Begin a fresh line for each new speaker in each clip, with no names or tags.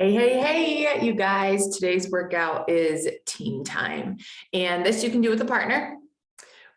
Hey, you guys, today's workout is team time. And this you can do with a partner,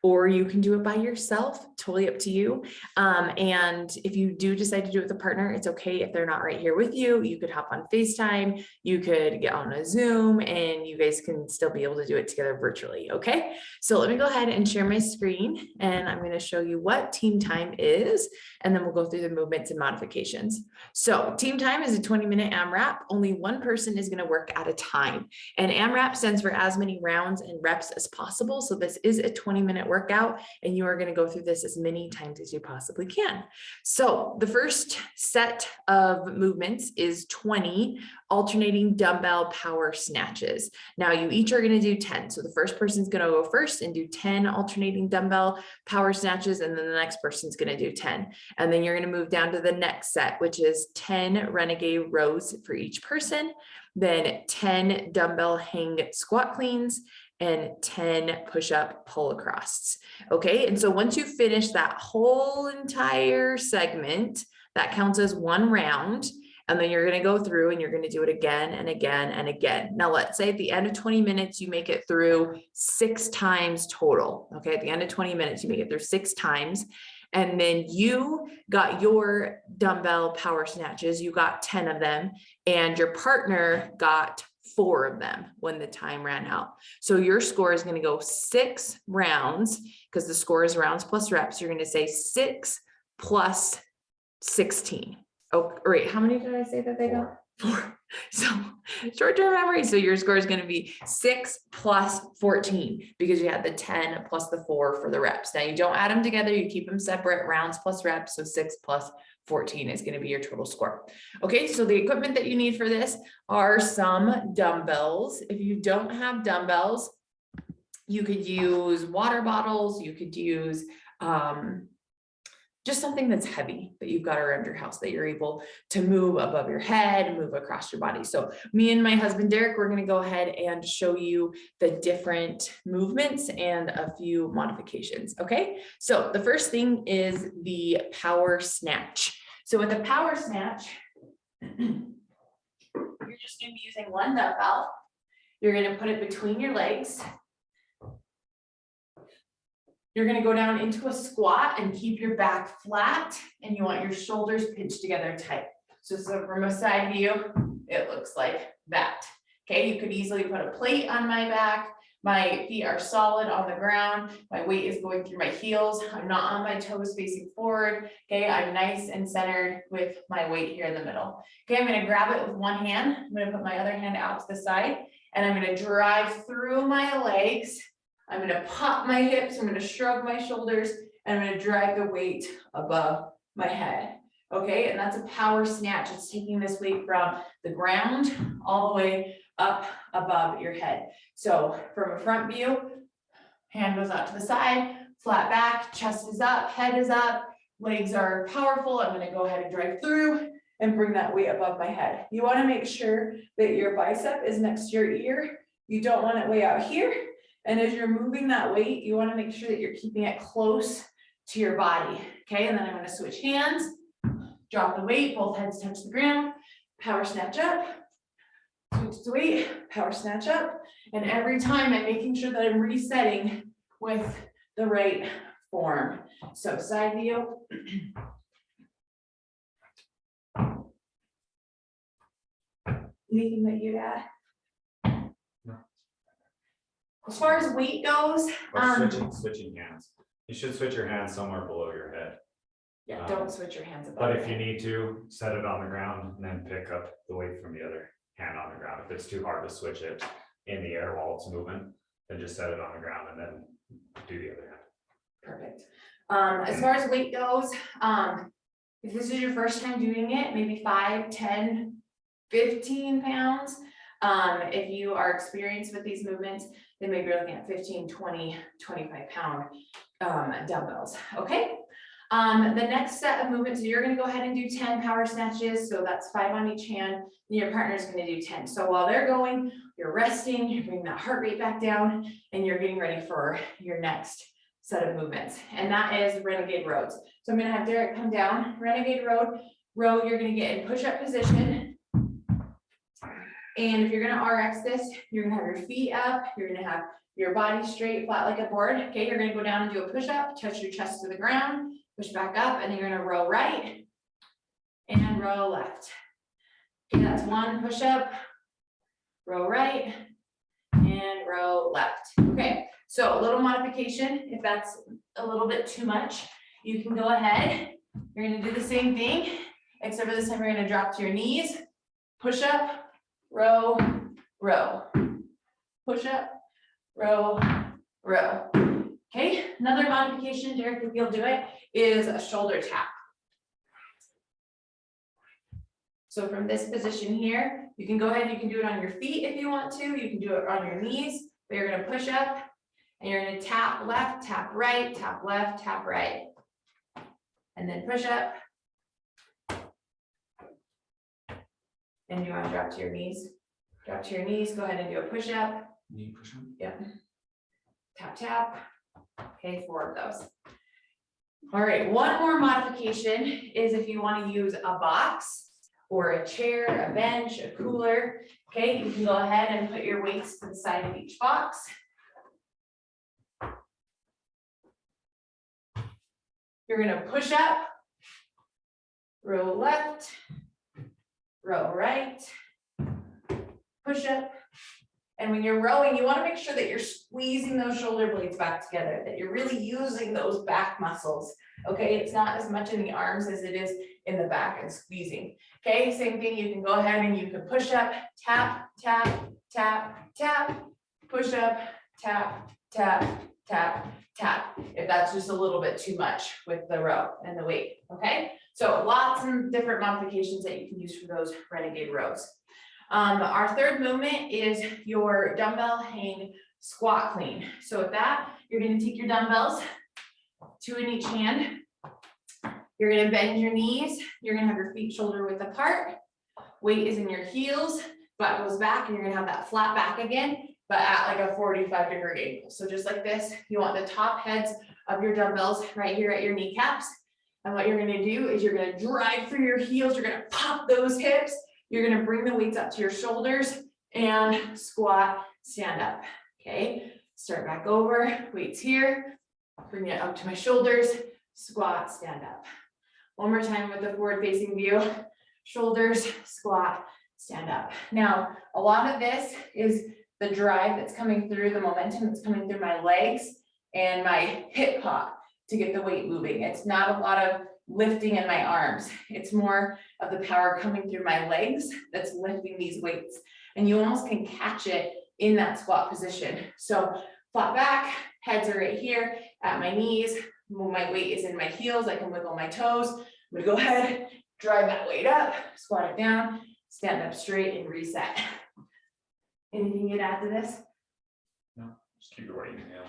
or you can do it by yourself, totally up to you. And if you do decide to do it with a partner, it's okay if they're not right here with you. You could hop on FaceTime, you could get on a Zoom, and you guys can still be able to do it together virtually, okay? So let me go ahead and share my screen, and I'm gonna show you what team time is, and then we'll go through the movements and modifications. So team time is a 20-minute AMRAP. Only one person is gonna work at a time. And AMRAP stands for as many rounds and reps as possible. So this is a 20-minute workout, and you are going to go through this as many times as you possibly can. So the first set of movements is 20 alternating dumbbell power snatches. Now you each are going to do 10. So the first person's going to go first and do 10 alternating dumbbell power snatches, and then the next person's going to do 10. And then you're going to move down to the next set, which is 10 Renegade Roads for each person, then 10 dumbbell hang squat cleans, and 10 push-up pull across. Okay, and so once you finish that whole entire segment, that counts as one round, and then you're going to go through and you're going to do it again and again and again. Now, let's say at the end of 20 minutes, you make it through 6 times total. Okay, at the end of 20 minutes, you make it through 6 times. And then you got your dumbbell power snatches, you got 10 of them, and your partner got 4 of them when the time ran out. So your score is going to go 6 rounds, because the score is rounds plus reps. You're going to say 6 plus 16. Oh, wait, how many did I say that they got? 4. So short-term memory. So your score is going to be 6 plus 14, because you had the 10 plus the 4 for the reps. Now you don't add them together. You keep them separate, rounds plus reps. So 6 plus 14 is going to be your total score. Okay, so the equipment that you need for this are some dumbbells. If you don't have dumbbells, you could use water bottles. You could use just something that's heavy that you've got around your house that you're able to move above your head and move across your body. So me and my husband, Derek, we're going to go ahead and show you the different movements and a few modifications. Okay, so the first thing is the power snatch. So with the power snatch, you're just going to be using one dumbbell. You're going to put it between your legs. You're going to go down into a squat and keep your back flat, and you want your shoulders pinched together tight. So from a side view, it looks like that. Okay, you could easily put a plate on my back. My feet are solid on the ground. My weight is going through my heels. I'm not on my toes facing forward. Okay, I'm nice and centered with my weight here in the middle. Okay, I'm going to grab it with one hand. I'm going to put my other hand out to the side, and I'm going to drive through my legs. I'm going to pop my hips, I'm going to shrug my shoulders, and I'm going to drag the weight above my head. Okay, and that's a power snatch. It's taking this weight from the ground all the way up above your head. So from a front view, hand goes out to the side, flat back, chest is up, head is up, legs are powerful. I'm going to go ahead and drive through and bring that weight above my head. You want to make sure that your bicep is next to your ear. You don't want it way out here. And as you're moving that weight, you want to make sure that you're keeping it close to your body. Okay, and then I'm going to switch hands, drop the weight, both heads touch the ground, power snatch up, switch the weight, power snatch up. And every time I'm making sure that I'm resetting with the right form. So side view. Anything that you'd add? As far as weight goes,
switching hands. You should switch your hands somewhere below your head.
Yeah, don't switch your hands above.
But if you need to, set it on the ground and then pick up the weight from the other hand on the ground. If it's too hard to switch it in the air while it's moving, then just set it on the ground and then do the other hand.
Perfect. As far as weight goes, if this is your first time doing it, maybe 5, 10, 15 pounds. If you are experienced with these movements, then maybe you're looking at 15, 20, 25 pound dumbbells. Okay. The next set of movements, so you're going to go ahead and do 10 power snatches. So that's 5 on each hand. And your partner's going to do 10. So while they're going, you're resting, you're bringing that heart rate back down, and you're getting ready for your next set of movements. And that is Renegade Roads. So I'm going to have Derek come down. Renegade row, you're going to get in push-up position. And if you're gonna RX this, you're gonna have your feet up, you're gonna have your body straight, flat like a board. Okay, you're gonna go down and do a push-up, touch your chest to the ground, push back up, and then you're gonna row right and row left. Okay, that's one push-up, row right, and row left. Okay, so a little modification, if that's a little bit too much, you can go ahead. You're gonna do the same thing, except for this time you're gonna drop to your knees, push up, row, row, push up, row, row. Okay, another modification, Derek, if you'll do it, is a shoulder tap. So from this position here, you can go ahead, you can do it on your feet if you want to, you can do it on your knees, but you're gonna push up and you're gonna tap left, tap right, tap left, tap right. And then push up. And you wanna drop to your knees. Drop to your knees, go ahead and do a push up.
Knee push up.
Yep. Tap, tap. Okay, 4 of those. All right, one more modification is if you wanna use a box or a chair, a bench, a cooler, okay, you can go ahead and put your weights to the side of each box. You're gonna push up, row left, row right, push up. And when you're rowing, you wanna make sure that you're squeezing those shoulder blades back together, that you're really using those back muscles, okay? It's not as much in the arms as it is in the back and squeezing. Okay, same thing, you can go ahead and you can push up, tap, tap, tap, tap, push up, tap, tap, tap, tap, if that's just a little bit too much with the row and the weight, okay? So lots of different modifications that you can use for those Renegade rows. Our third movement is your dumbbell hang squat clean. So with that, you're gonna take your dumbbells, 2 in each hand. You're gonna bend your knees. You're gonna have your feet shoulder width apart. Weight is in your heels, butt goes back, and you're gonna have that flat back again, but at like a 45-degree angle. So just like this, you want the top heads of your dumbbells right here at your kneecaps. And what you're gonna do is you're gonna drive through your heels. You're gonna pop those hips. You're gonna bring the weights up to your shoulders and squat, stand up, okay? Start back over, weights here, bring it up to my shoulders, squat, stand up. One more time with the forward facing view, shoulders, squat, stand up. Now, a lot of this is the drive that's coming through, the momentum that's coming through my legs and my hip pop to get the weight moving. It's not a lot of lifting in my arms. It's more of the power coming through my legs that's lifting these weights. And you almost can catch it in that squat position. So flat back, heads are right here at my knees. When my weight is in my heels, I can wiggle my toes. I'm gonna go ahead, drive that weight up, squat it down, stand up straight and reset. Anything you'd add to this?
No, just keep your weight in your heels.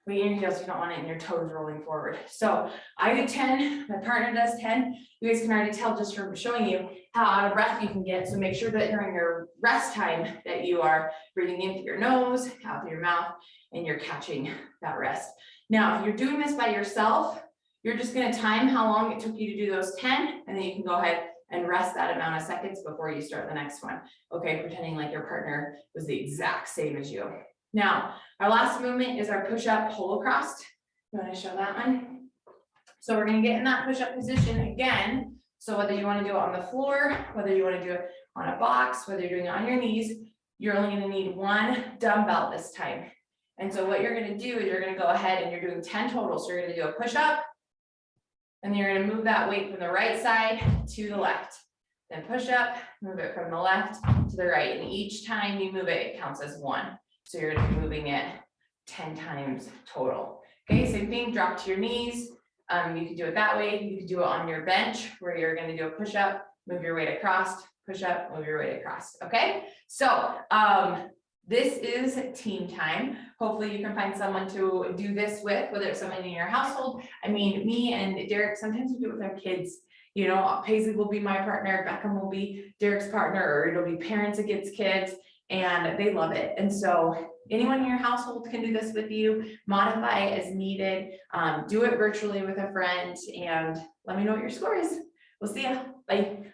Weight in your heels, you don't want it in your toes rolling forward. So I do 10, my partner does 10. You guys can already tell just from showing you how out of breath you can get. So make sure that during your rest time that you are breathing in through your nose, out through your mouth, and you're catching that rest. Now, if you're doing this by yourself, you're just gonna time how long it took you to do those 10, and then you can go ahead and rest that amount of seconds before you start the next one. Okay, pretending like your partner was the exact same as you. Now, our last movement is our push-up pull across. You want to show that one? So we're going to get in that push-up position again. So whether you want to do it on the floor, whether you want to do it on a box, whether you're doing it on your knees, you're only going to need 1 dumbbell this time. And so what you're going to do is you're going to go ahead and you're doing 10 total. So you're going to do a push-up, and then you're going to move that weight from the right side to the left. Then push up, move it from the left to the right. And each time you move it, it counts as 1. So you're gonna be moving it 10 times total. Okay, same thing, drop to your knees. You can do it that way. You can do it on your bench where you're gonna do a push up, move your weight across, push up, move your weight across, okay? So this is team time. Hopefully you can find someone to do this with, whether it's someone in your household. I mean, me and Derek, sometimes we do it with our kids. You know, Paisley will be my partner, Beckham will be Derek's partner, or it'll be parents against kids. And they love it. And so anyone in your household can do this with you, modify as needed, do it virtually with a friend, and let me know what your score is. We'll see ya. Bye.